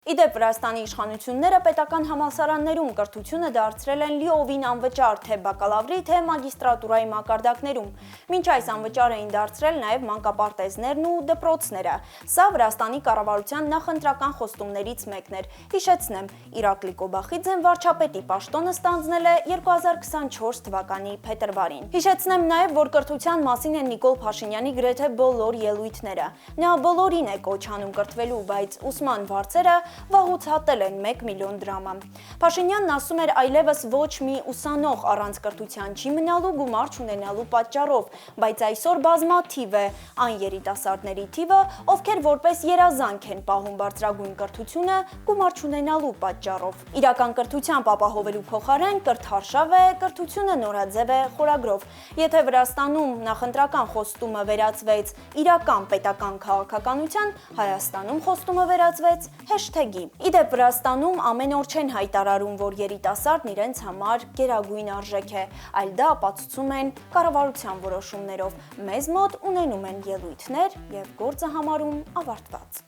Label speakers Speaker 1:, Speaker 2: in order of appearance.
Speaker 1: Իդեպ Վրաստանի իշխանությունները պետական համալսարաններում կրթությունը դարձրել են լիովին անվճար թե բակալավրի, թե մագիստրատուրայի մակարդակներում։ Մինչ այս անվճար էին դարձրել նաև մանկապարտեզներն ու դպրոցները։ Սա Վրաստանի կառավարության նախընտրական խոստումներից մեկն էր։ Հիշեցնեմ, Իրակլի Կոբախիձեն վարչապետի պաշտոնը ստանձնել է 2024 թվականի փետրվարին։ Հիշեցնեմ նաև, որ կրթության մասին են Նիկոլ Փաշինյանի գրեթե բոլոր ելույթները։ Նա բոլորին է կոչ անում կրթվելու, բայց ուսման վարձերը վաղուց հատել են 1 միլիոն դրամը։ Փաշինյանն ասում էր այլևս ոչ մի ուսանող առանց կրթության չի մնալու գումար չունենալու պատճառով, բայց այսօր բազմաթիվ է այն երիտասարդների թիվը, ովքեր որպես երազանք են պահում բարձրագույն կրթությունը գումար չունենալու պատճառով։ Իրական կրթությամբ ապահովելու փոխարեն կրթարշավ է, կրթությունը նորաձև է խորագրով։ Եթե Վրաստանում նախընտրական խոստումը վերածվեց իրական պետական քաղաքականության, Հայաստանում խոստումը վերածվեց հեշթեգի։ Իդեպ Վրաստանում ամեն օր չեն հայտարարում, որ երիտասարդն իրենց համար գերագույն արժեք է, այլ դա ապացուցում են կառավարության որոշումներով։ Մեզ մոտ ունենում են ելույթներ և գործը համարում ավարտված։